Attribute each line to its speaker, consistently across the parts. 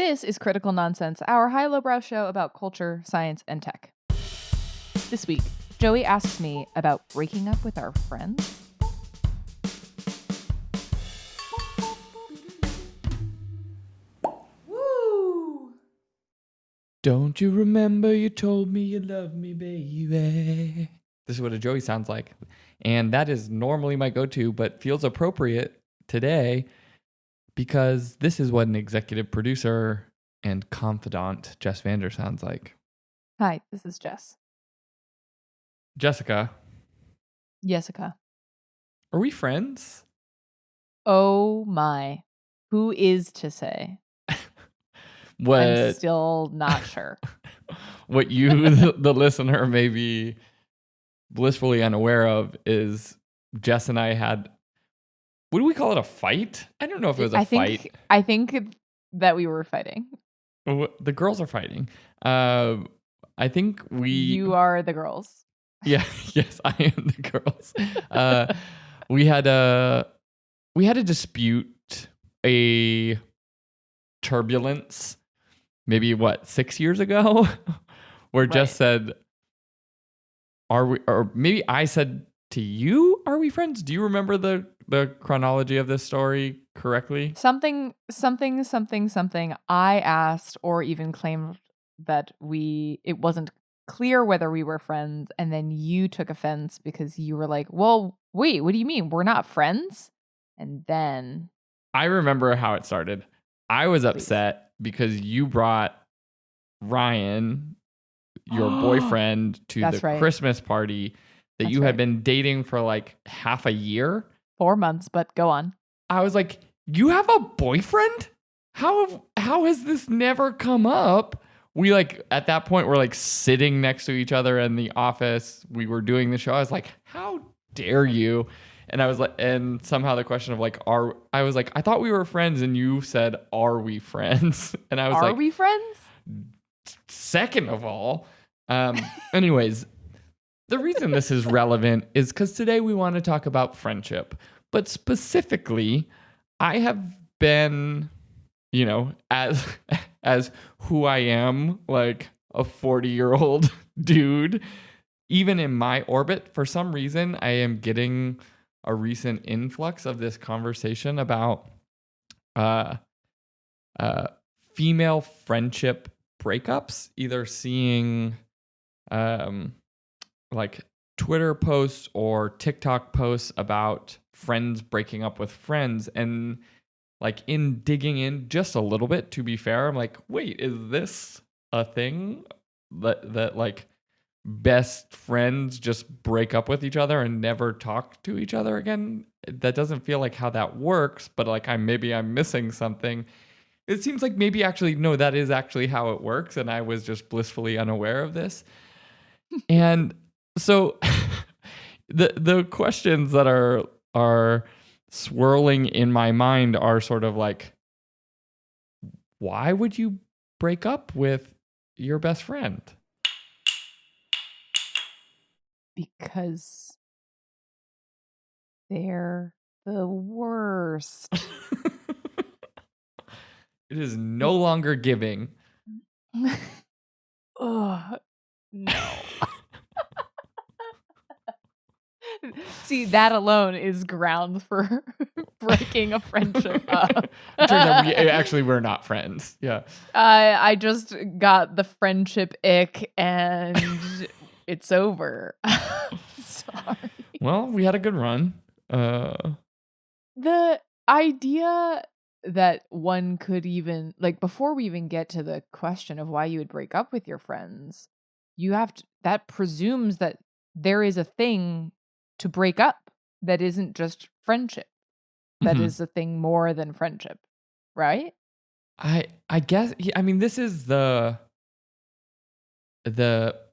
Speaker 1: This is Critical Nonsense, our high-lowbrow show about culture, science, and tech. This week, Joey asks me about breaking up with our friends.
Speaker 2: Woo! Don't you remember you told me you love me, baby? This is what a Joey sounds like. And that is normally my go-to, but feels appropriate today because this is what an executive producer and confidant Jess Vander sounds like.
Speaker 1: Hi, this is Jess.
Speaker 2: Jessica,
Speaker 1: Jessica.
Speaker 2: are we friends?
Speaker 1: Oh my. Who is to say? I'm
Speaker 2: What
Speaker 1: still not sure.
Speaker 2: what you, the listener, may be blissfully unaware of is Jess and I had, what do we call it, a fight? I don't know if it was a fight.
Speaker 1: I think that we were fighting.
Speaker 2: The girls are fighting. I think
Speaker 1: You are the girls.
Speaker 2: Yeah, yes, I am the girls. We had a dispute, a turbulence, maybe 6 years ago, where Jess said, "Are we?" Or maybe I said to you, "Are we friends?" Do you remember the chronology of this story correctly?
Speaker 1: Something. I asked or even claimed that it wasn't clear whether we were friends, and then you took offense because you were like, "Well, wait, what do you mean? We're not friends?" And then
Speaker 2: I remember how it started. I was upset because you brought Ryan, your boyfriend, to the Christmas party that you had been dating for like half a year.
Speaker 1: 4 months, but go on.
Speaker 2: I was like, you have a boyfriend? How has this never come up? We at that point were sitting next to each other in the office. We were doing the show. I was like, how dare you? And I was like, and somehow the question of I was like, I thought we were friends, and you said, are we friends? And I was
Speaker 1: are we friends?
Speaker 2: Second of all, anyways, the reason this is relevant is because today we want to talk about friendship, but specifically, I have been, as who I am, like a 40-year-old dude, even in my orbit, for some reason, I am getting a recent influx of this conversation about female friendship breakups, either seeing Twitter posts or TikTok posts about friends breaking up with friends, and in digging in just a little bit, to be fair, I'm like, wait, is this a thing that best friends just break up with each other and never talk to each other again? That doesn't feel like how that works, but I'm missing something. It seems like maybe actually, no, that is actually how it works, and I was just blissfully unaware of this. And so the questions that are swirling in my mind are sort of why would you break up with your best friend?
Speaker 1: Because they're the worst.
Speaker 2: It is no longer giving.
Speaker 1: Oh, no. See, that alone is ground for breaking a friendship up.
Speaker 2: Turns out we're not friends. Yeah.
Speaker 1: I just got the friendship ick, and it's over. Sorry.
Speaker 2: Well, we had a good run.
Speaker 1: The idea that one could even, before we even get to the question of why you would break up with your friends, that presumes that there is a thing to break up that isn't just friendship. That is a thing more than friendship, right?
Speaker 2: I guess, this is the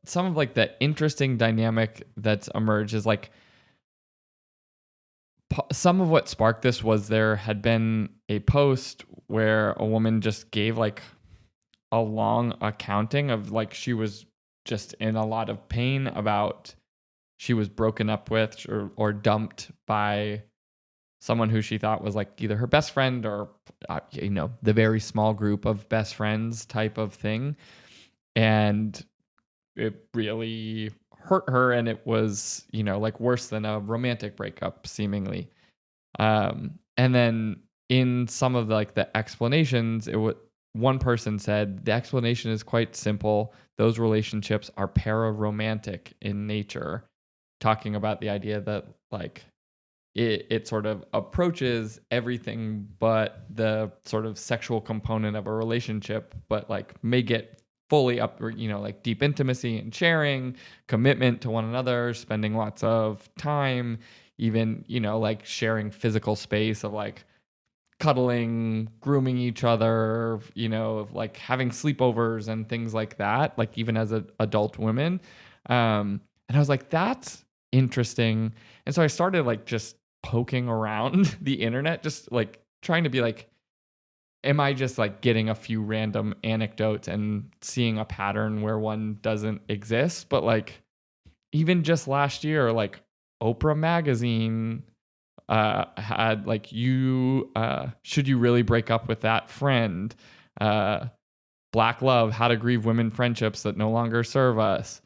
Speaker 2: some of the interesting dynamic that's emerged is some of what sparked this was there had been a post where a woman just gave a long accounting of she was just in a lot of pain about she was broken up with or dumped by someone who she thought was like either her best friend or, the very small group of best friends type of thing. And it really hurt her. And it was, like worse than a romantic breakup, seemingly. And then in some of like the explanations, one person said the explanation is quite simple. Those relationships are pararomantic in nature, talking about the idea that like it sort of approaches everything but the sort of sexual component of a relationship, but like may get fully up, like deep intimacy and sharing, commitment to one another, spending lots of time, even, like sharing physical space of like cuddling, grooming each other, like having sleepovers and things like that, like even as adult women. And I was like, that's interesting. And so I started like just poking around the internet, just like trying to be like, am I just like getting a few random anecdotes and seeing a pattern where one doesn't exist? But like, even just last year, like Oprah magazine had like should you really break up with that friend? Black Love, How to Grieve Women Friendships That No Longer Serve Us.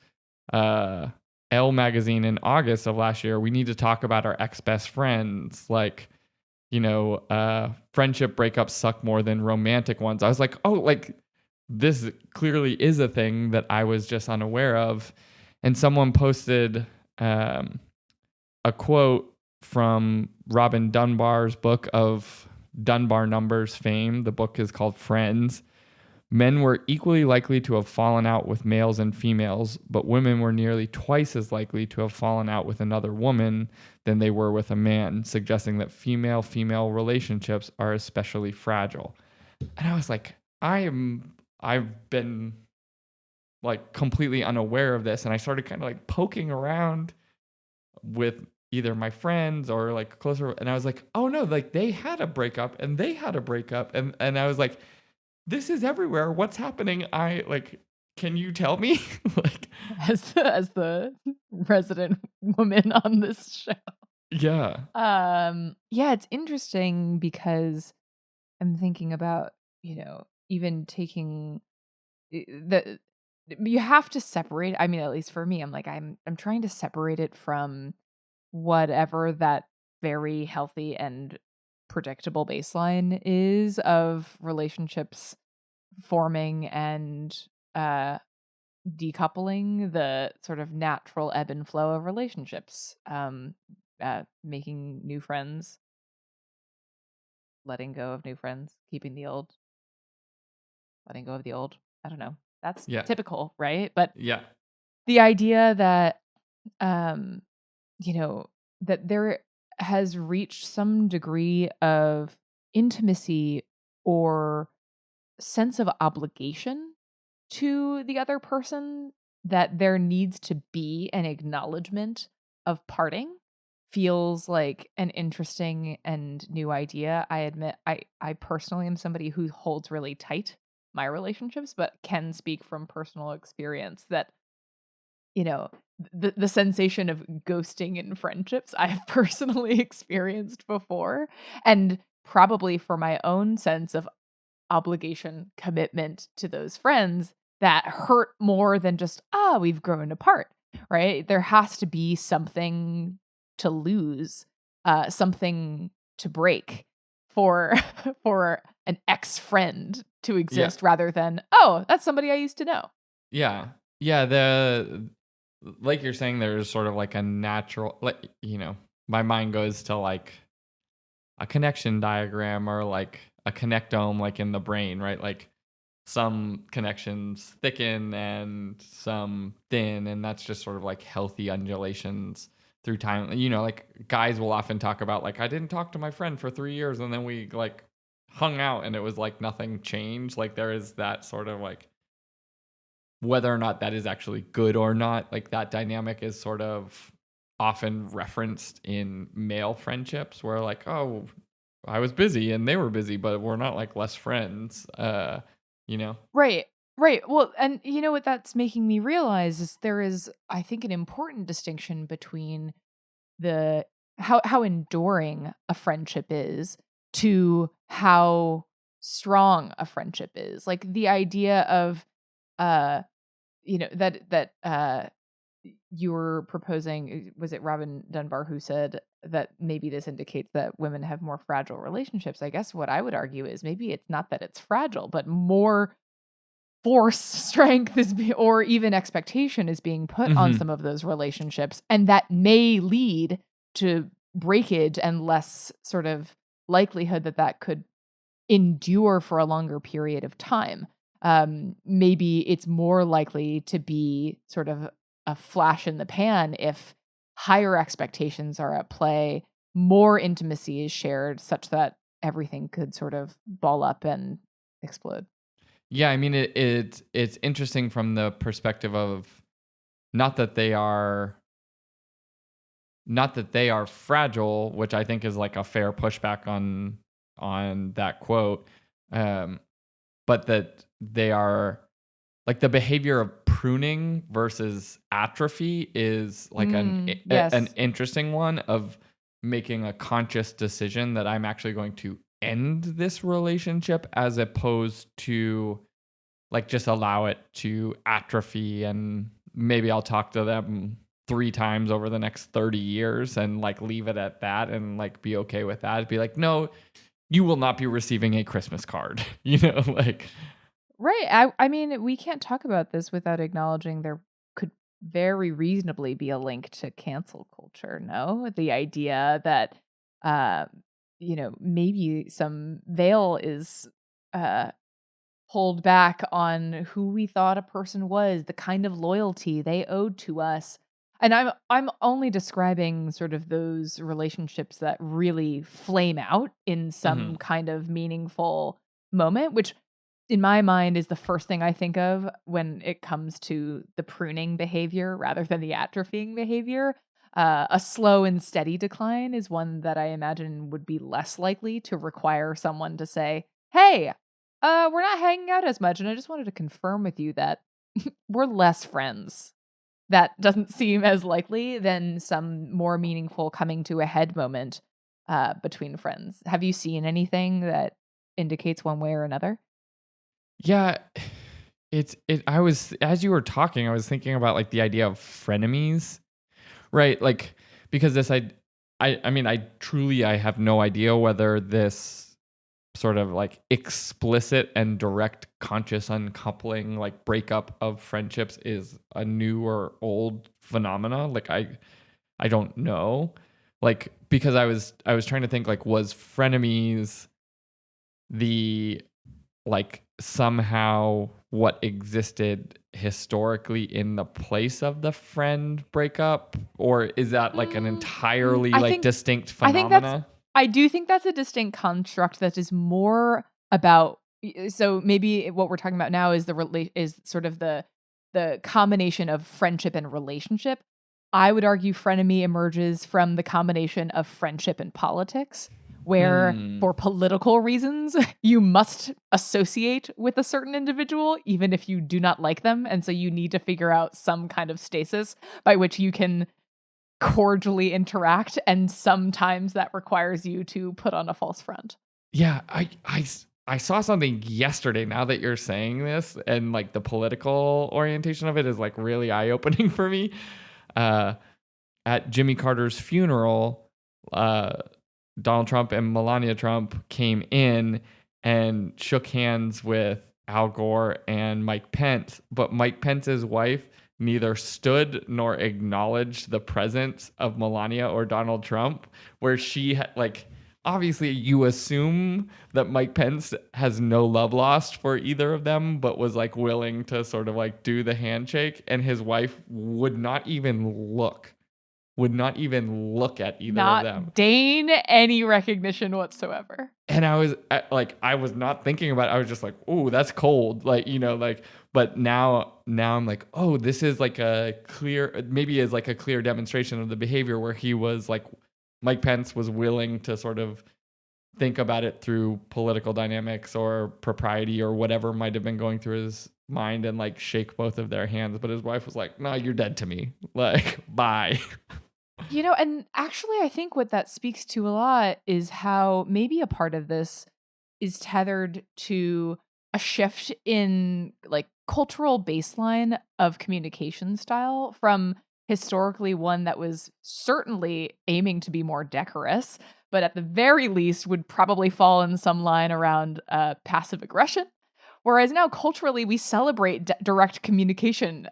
Speaker 2: Uh, Elle magazine in August of last year, we need to talk about our ex best friends. Like, friendship breakups suck more than romantic ones. I was like, oh, like this clearly is a thing that I was just unaware of. And someone posted a quote from Robin Dunbar's book of Dunbar Numbers fame. The book is called Friends. Men were equally likely to have fallen out with males and females, but women were nearly twice as likely to have fallen out with another woman than they were with a man, suggesting that female-female relationships are especially fragile. And I was like, I've been like completely unaware of this, and I started kind of like poking around with either my friends or like closer, and I was like, oh no, like they had a breakup and they had a breakup, and I was like, this is everywhere. What's happening? I like, can you tell me? Like,
Speaker 1: As the resident woman on this show.
Speaker 2: yeah,
Speaker 1: Yeah, it's interesting because I'm thinking about, even taking the you have to separate. I mean, at least for me, I'm trying to separate it from whatever that very healthy and predictable baseline is of relationships forming and uh decoupling the sort of natural ebb and flow of relationships, making new friends, letting go of new friends, keeping the old, letting go of the old. I don't know. That's
Speaker 2: yeah,
Speaker 1: typical, right? But
Speaker 2: yeah,
Speaker 1: the idea that um you know that there has reached some degree of intimacy or sense of obligation to the other person, that there needs to be an acknowledgement of parting, feels like an interesting and new idea. I admit I personally am somebody who holds really tight my relationships, but can speak from personal experience that, you know, the sensation of ghosting in friendships I have personally experienced before, and probably for my own sense of obligation, commitment to those friends, that hurt more than just, we've grown apart, right? There has to be something to lose, something to break for for an ex-friend to
Speaker 2: yeah,
Speaker 1: exist rather than, oh, that's somebody I used to know.
Speaker 2: yeah, yeah. The like you're saying, there's sort of like a natural, like my mind goes to like a connection diagram or like a connectome, like in the brain, right? Like some connections thicken and some thin, and that's just sort of like healthy undulations through time. Like guys will often talk about like, I didn't talk to my friend for 3 years and then we like hung out and it was like nothing changed. Like there is that sort of like, whether or not that is actually good or not, like that dynamic is sort of often referenced in male friendships where like, oh, I was busy and they were busy, but we're not like less friends. You know?
Speaker 1: Right. Right. Well, and you know what that's making me realize is there is, I think, an important distinction between the how enduring a friendship is to how strong a friendship is. Like the idea of uh that you were proposing, was it Robin Dunbar who said that maybe this indicates that women have more fragile relationships? I guess what I would argue is maybe it's not that it's fragile, but more force, strength or even expectation is being put on
Speaker 2: Hmm.
Speaker 1: some of those relationships, and that may lead to breakage and less sort of likelihood that that could endure for a longer period of time. Maybe it's more likely to be sort of a flash in the pan if higher expectations are at play, more intimacy is shared such that everything could sort of ball up and explode.
Speaker 2: Yeah, I mean it's interesting from the perspective of not that they are not that they are fragile, which I think is like a fair pushback on that quote, um, but that they are like the behavior of pruning versus atrophy is like an
Speaker 1: Yes.
Speaker 2: interesting one of making a conscious decision that I'm actually going to end this relationship as opposed to like just allow it to atrophy and maybe I'll talk to them 3 times over the next 30 years and like leave it at that and like be okay with that. Be like, no, you will not be receiving a Christmas card. Like
Speaker 1: Right. I mean, we can't talk about this without acknowledging there could very reasonably be a link to cancel culture, no? The idea that uh maybe some veil is uh pulled back on who we thought a person was, the kind of loyalty they owed to us. And I'm only describing sort of those relationships that really flame out in some
Speaker 2: mhm.
Speaker 1: kind of meaningful moment, which in my mind is the first thing I think of when it comes to the pruning behavior rather than the atrophying behavior. A slow and steady decline is one that I imagine would be less likely to require someone to say, "Hey, we're not hanging out as much, and I just wanted to confirm with you that we're less friends." That doesn't seem as likely than some more meaningful coming to a head moment between friends. Have you seen anything that indicates one way or another?
Speaker 2: Yeah, I was as you were talking, I was thinking about like the idea of frenemies, right? Like because I mean I truly I have no idea whether this sort of like explicit and direct conscious uncoupling like breakup of friendships is a new or old phenomena. Like I don't know. Like because I was trying to think like was frenemies the like somehow what existed historically in the place of the friend breakup, or is that like an
Speaker 1: Mm,
Speaker 2: entirely
Speaker 1: I
Speaker 2: like
Speaker 1: think
Speaker 2: distinct
Speaker 1: I think that's
Speaker 2: phenomena?
Speaker 1: I do think that's a distinct construct that is more about so maybe what we're talking about now is is sort of the combination of friendship and relationship. I would argue frenemy emerges from the combination of friendship and politics, where
Speaker 2: Mm.
Speaker 1: for political reasons you must associate with a certain individual even if you do not like them, and so you need to figure out some kind of stasis by which you can cordially interact, and sometimes that requires you to put on a false front.
Speaker 2: Yeah, I saw something yesterday now that you're saying this and like the political orientation of it is like really eye-opening for me. Uh at Jimmy Carter's funeral, uh Donald Trump and Melania Trump came in and shook hands with Al Gore and Mike Pence, but Mike Pence's wife neither stood nor acknowledged the presence of Melania or Donald Trump, where like obviously you assume that Mike Pence has no love lost for either of them, but was like willing to sort of like do the handshake, and his wife would not even look at either of them.
Speaker 1: Not deign any recognition whatsoever.
Speaker 2: And I was like, I was not thinking about it. I was just like, oh, that's cold. Like, like, but now I'm like, oh, this is like a clear, maybe is like a clear demonstration of the behavior where he was like, Mike Pence was willing to sort of think about it through political dynamics or propriety or whatever might have been going through his mind and like shake both of their hands. But his wife was like, no, you're dead to me. Like, bye.
Speaker 1: And actually, I think what that speaks to a lot is how maybe a part of this is tethered to a shift in like cultural baseline of communication style from historically one that was certainly aiming to be more decorous, but at the very least would probably fall in some line around passive aggression. Whereas now culturally, we celebrate direct communication,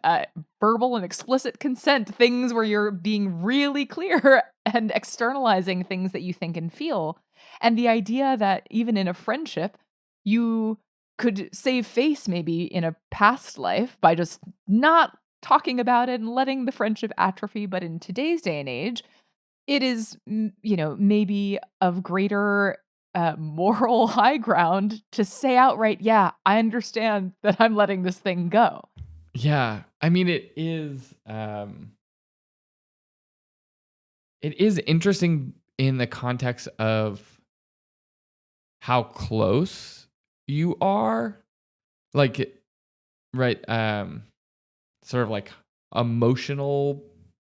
Speaker 1: verbal and explicit consent, things where you're being really clear and externalizing things that you think and feel. And the idea that even in a friendship, you could save face maybe in a past life by just not talking about it and letting the friendship atrophy. But in today's day and age, it is, maybe of greater, moral high ground to say outright, "Yeah, I understand that I'm letting this thing go."
Speaker 2: Yeah, I mean, it is interesting in the context of how close you are, like, right, sort of like emotional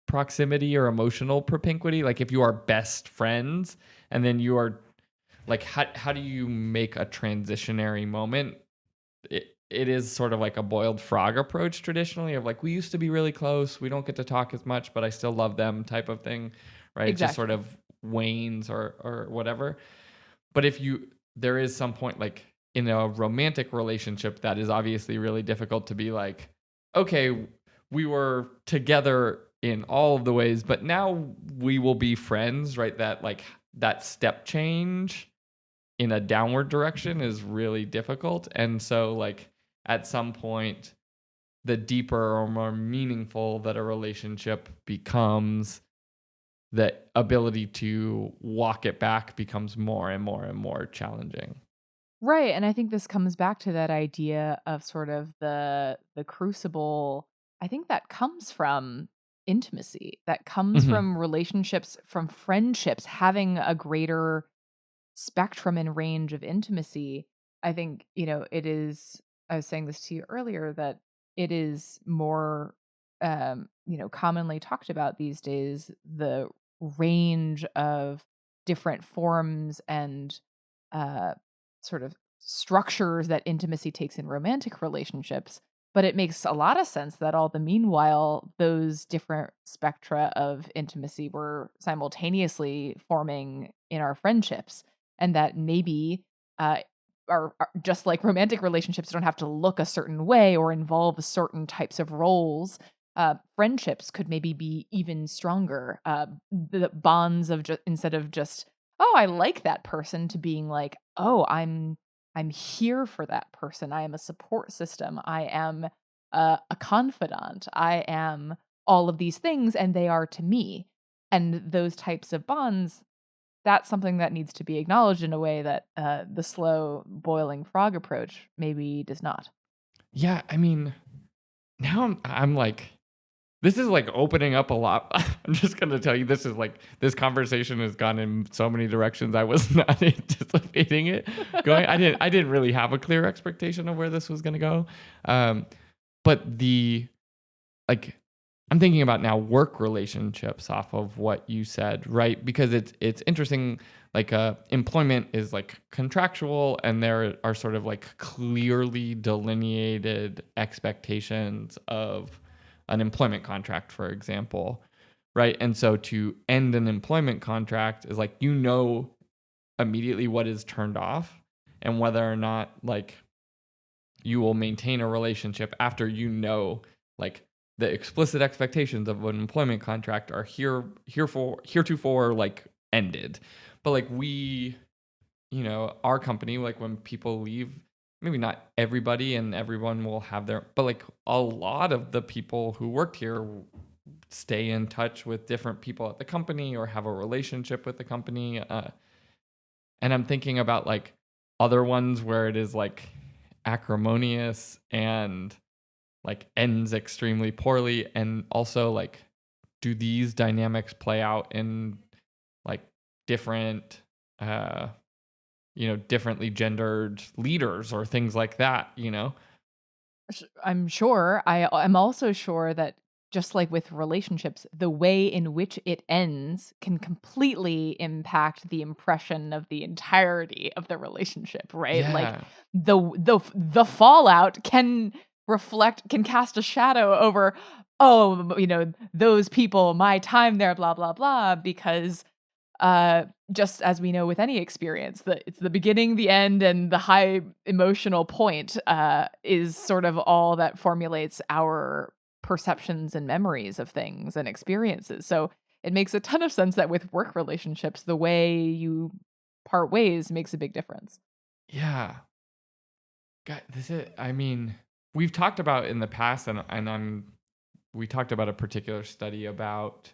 Speaker 2: proximity or emotional propinquity. Like if you are best friends and then you are like, how do you make a transitionary moment? It is sort of like a boiled frog approach traditionally of like, we used to be really close. We don't get to talk as much, but I still love them type of thing. Right. It just sort
Speaker 1: Exactly.
Speaker 2: of wanes or whatever. But there is some point like in a romantic relationship that is obviously really difficult to be like, okay, we were together in all of the ways, but now we will be friends, right? That like that step change in a downward direction is really difficult. And so like at some point, the deeper or more meaningful that a relationship becomes, the ability to walk it back becomes more and more and more challenging.
Speaker 1: Right, and I think this comes back to that idea of sort of the crucible. I think that comes from intimacy, that comes
Speaker 2: Hmm.
Speaker 1: from relationships, from friendships having a greater spectrum and range of intimacy. I think, it is I was saying this to you earlier that it is more commonly talked about these days, the range of different forms and uh sort of structures that intimacy takes in romantic relationships. But it makes a lot of sense that all the meanwhile, those different spectra of intimacy were simultaneously forming in our friendships, and that maybe uh, are just like romantic relationships don't have to look a certain way or involve certain types of roles. Friendships could maybe be even stronger. The bonds of instead of just, oh, I like that person, to being like, oh, I'm here for that person. I am a support system. I am a confidant. I am all of these things, and they are to me. And those types of bonds, that's something that needs to be acknowledged in a way that the slow boiling frog approach maybe does not.
Speaker 2: Yeah, I mean, now I'm like, this is like opening up a lot. I'm just gonna tell you, this is like this conversation has gone in so many directions I was not anticipating it going. I didn't really have a clear expectation of where this was gonna go. Um, but like I'm thinking about now work relationships off of what you said, right? Because it's interesting. Like employment is like contractual, and there are sort of like clearly delineated expectations of an employment contract, for example, right? And so to end an employment contract is like immediately what is turned off and whether or not like you will maintain a relationship after like the explicit expectations of an employment contract are heretofore like ended. But like our company, like when people leave, maybe not everybody and everyone will have but like a lot of the people who worked here stay in touch with different people at the company or have a relationship with the company. And I'm thinking about like other ones where it is like acrimonious and like ends extremely poorly. And also like, do these dynamics play out in like different, uh, differently gendered leaders or things like that, you know?
Speaker 1: I'm sure. I'm also sure that just like with relationships, the way in which it ends can completely impact the impression of the entirety of the relationship, right? Like
Speaker 2: Yeah.
Speaker 1: the fallout can cast a shadow over, oh, those people, my time there, blah blah blah, because just as we know with any experience, that it's the beginning, the end, and the high emotional point is sort of all that formulates our perceptions and memories of things and experiences. So it makes a ton of sense that with work relationships, the way you part ways makes a big difference.
Speaker 2: Yeah. God, I mean, we've talked about in the past, we talked about a particular study about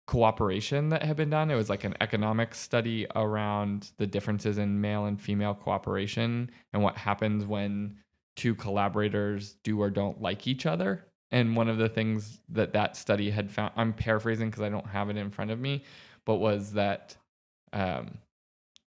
Speaker 2: cooperation that had been done. It was like an economic study around the differences in male and female cooperation and what happens when two collaborators do or don't like each other. And one of the things that study had found, I'm paraphrasing because I don't have it in front of me, but was that um,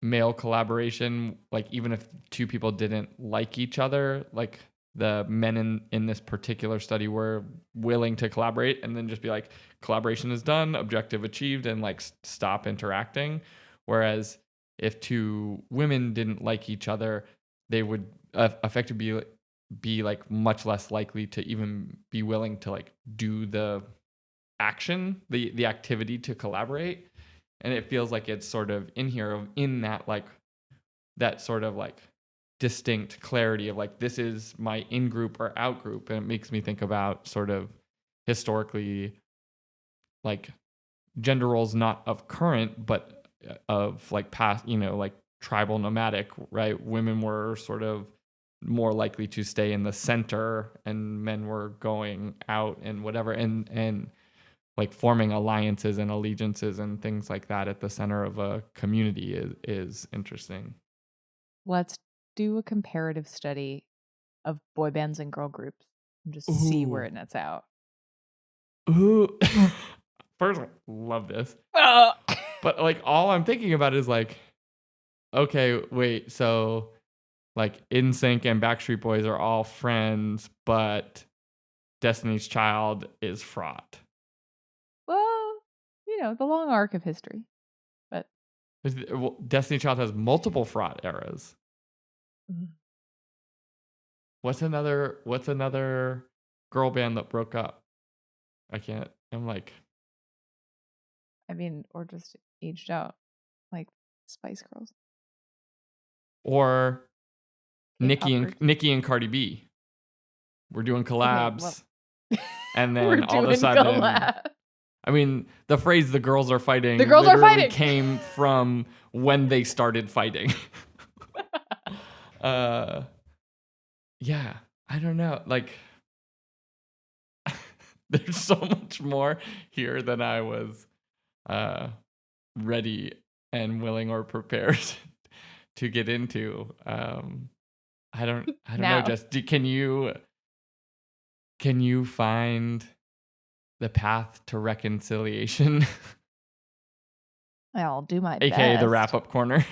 Speaker 2: male collaboration, like even if two people didn't like each other, like the men in this particular study were willing to collaborate and then just be like, collaboration is done, objective achieved, and like stop interacting. Whereas if two women didn't like each other, they would effectively be like much less likely to even be willing to like do the action, the activity to collaborate. And it feels like it's sort of in here in that like that sort of like distinct clarity of like, this is my in group or out group. And it makes me think about sort of historically like gender roles, not of current, but of like past, like tribal nomadic, right? Women were sort of more likely to stay in the center and men were going out and whatever. And like forming alliances and allegiances and things like that at the center of a community is interesting.
Speaker 1: Let's do a comparative study of boy bands and girl groups and just see where
Speaker 2: Ooh.
Speaker 1: it nets out.
Speaker 2: Ooh. First, I love this. But like all I'm thinking about is like, okay, wait, so like NSYNC and Backstreet Boys are all friends, but Destiny's Child is fraught.
Speaker 1: Well, the long arc of history. But
Speaker 2: Well, Destiny Child has multiple fraught eras. What's another girl band that broke up? I'm like,
Speaker 1: I mean, or just aged out, like Spice Girls.
Speaker 2: or
Speaker 1: K-pop groups.
Speaker 2: Nicki and Cardi B. We're doing collabs.
Speaker 1: Okay,
Speaker 2: And
Speaker 1: we're
Speaker 2: then all of a
Speaker 1: doing
Speaker 2: sudden,
Speaker 1: collab.
Speaker 2: I mean, the phrase "the girls are fighting"
Speaker 1: The girls are
Speaker 2: literally
Speaker 1: fighting.
Speaker 2: came from when they started fighting. Yeah, I don't know. Like, there's so much more here than I was ready and willing or prepared to get into. I don't know,
Speaker 1: Now.
Speaker 2: Jess. Can you find the path to reconciliation?
Speaker 1: I'll do my
Speaker 2: AKA
Speaker 1: best.
Speaker 2: the wrap-up corner.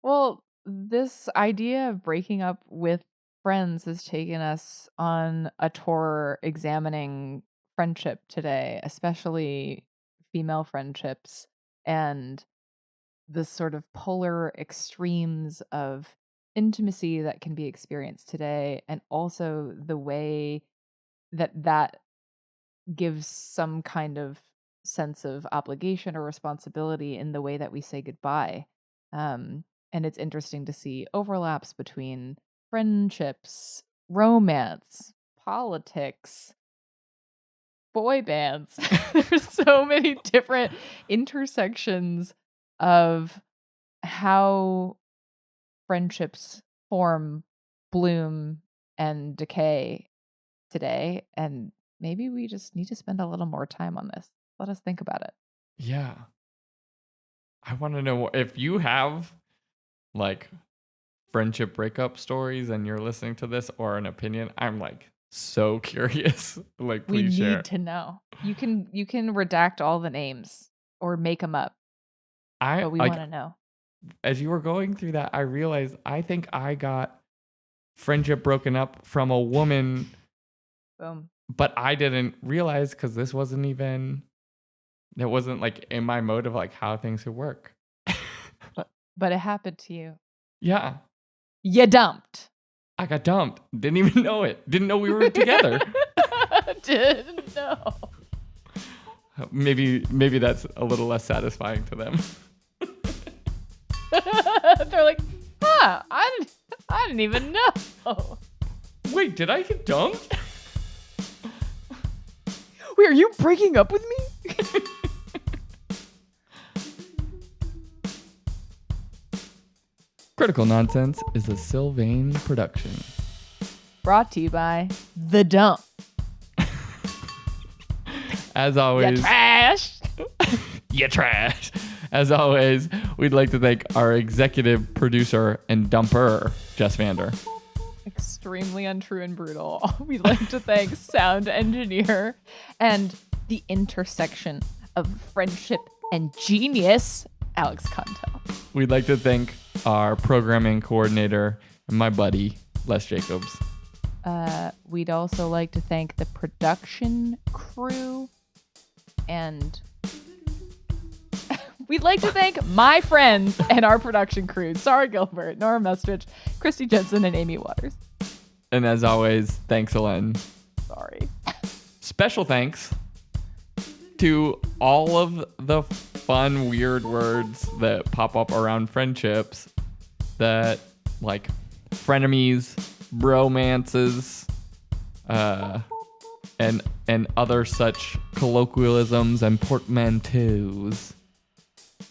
Speaker 1: Well, this idea of breaking up with friends has taken us on a tour examining friendship today, especially female friendships and the sort of polar extremes of intimacy that can be experienced today, and also the way that gives some kind of sense of obligation or responsibility in the way that we say goodbye. And it's interesting to see overlaps between friendships, romance, politics, boy bands. There's so many different intersections of how friendships form, bloom, and decay today. And maybe we just need to spend a little more time on this. Let us think about it.
Speaker 2: Yeah. I want to know if you have like friendship breakup stories and you're listening to this or an opinion. I'm like so curious. Like,
Speaker 1: We
Speaker 2: please share.
Speaker 1: need to know. You can redact all the names or make them up,
Speaker 2: I
Speaker 1: but we
Speaker 2: like
Speaker 1: want to know.
Speaker 2: as you were going through that, I realized I think I got friendship broken up from a woman
Speaker 1: Boom.
Speaker 2: But I didn't realize because it wasn't like in my mode of like how things would work.
Speaker 1: But it happened to you.
Speaker 2: Yeah.
Speaker 1: You dumped.
Speaker 2: I got dumped. Didn't even know it. Didn't know we were together.
Speaker 1: Didn't know.
Speaker 2: Maybe that's a little less satisfying to them.
Speaker 1: They're like, I didn't even know.
Speaker 2: Wait, did I get dumped?
Speaker 1: Wait, are you breaking up with me?
Speaker 2: Critical Nonsense is a Sylvain production.
Speaker 1: Brought to you by The Dump.
Speaker 2: As always,
Speaker 1: You trash.
Speaker 2: you trash. As always, we'd like to thank our executive producer and dumper, Jess Vander.
Speaker 1: Extremely untrue and brutal. We'd like to thank sound engineer and the intersection of friendship and genius, Alex Contel.
Speaker 2: We'd like to thank our programming coordinator and my buddy, Les Jacobs.
Speaker 1: We'd also like to thank the production crew, and we'd like to thank my friends and our production crew, Sarah Gilbert, Nora Mestridge, Christy Jensen, and Amy Waters.
Speaker 2: And as always, thanks, Ellen.
Speaker 1: Sorry.
Speaker 2: Special thanks to all of the fun, weird words that pop up around friendships that, like, frenemies, bromances, and other such colloquialisms and portmanteaus.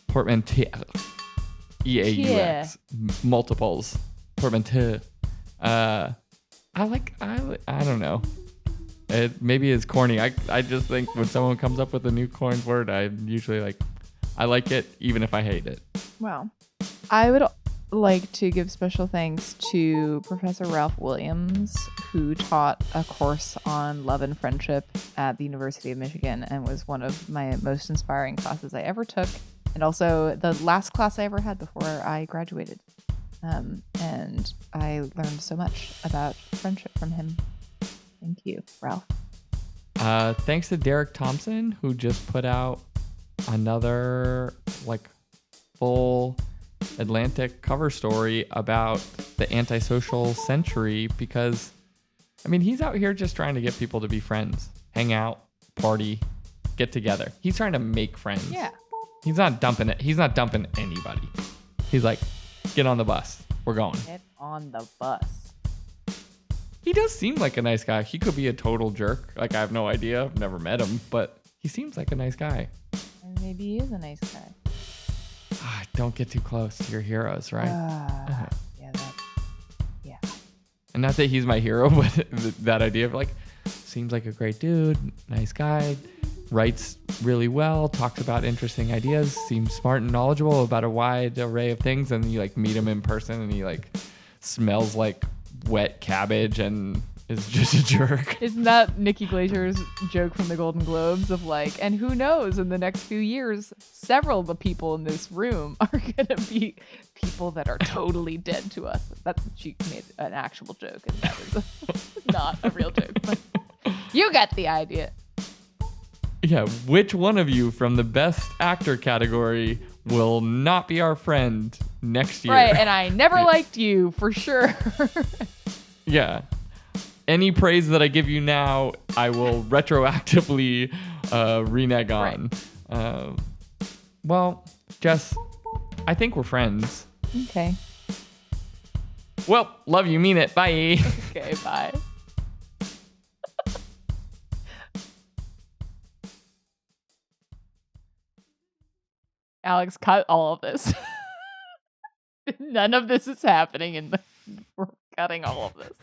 Speaker 2: Portmanteau. EAUX. Multiples. Portmanteau. I don't know. It maybe is corny. I just think when someone comes up with a new coined word, I usually I like it even if I hate it.
Speaker 1: Wow. I would like to give special thanks to Professor Ralph Williams, who taught a course on love and friendship at the University of Michigan and was one of my most inspiring classes I ever took, and also the last class I ever had before I graduated. And I learned so much about friendship from him. Thank you, Ralph.
Speaker 2: Thanks to Derek Thompson, who just put out another full Atlantic cover story about the antisocial century, because he's out here just trying to get people to be friends, hang out, party, get together. He's trying to make friends.
Speaker 1: Yeah.
Speaker 2: He's not dumping it. He's not dumping anybody. He's like, get on the bus. We're going.
Speaker 1: Get on the bus.
Speaker 2: He does seem like a nice guy. He could be a total jerk. I have no idea. I've never met him, but he seems like a nice guy.
Speaker 1: And maybe he is a nice guy.
Speaker 2: Don't get too close to your heroes, right?
Speaker 1: Yeah.
Speaker 2: And not that he's my hero, but that idea of seems like a great dude, nice guy, writes really well, talks about interesting ideas, seems smart and knowledgeable about a wide array of things, and then you meet him in person and he smells like wet cabbage and is just a jerk.
Speaker 1: Isn't that Nikki Glazer's joke from the Golden Globes of and who knows, in the next few years, several of the people in this room are going to be people that are totally dead to us. She made an actual joke, and that was not a real joke. But you got the idea.
Speaker 2: Yeah, which one of you from the best actor category will not be our friend next year?
Speaker 1: Right, and I never liked you, for sure.
Speaker 2: Yeah. Any praise that I give you now, I will retroactively renege on.
Speaker 1: Right.
Speaker 2: Well, Jess, I think we're friends.
Speaker 1: Okay.
Speaker 2: Well, love you, mean it. Bye.
Speaker 1: Okay, bye. Alex, cut all of this. None of this is happening, and we're cutting all of this.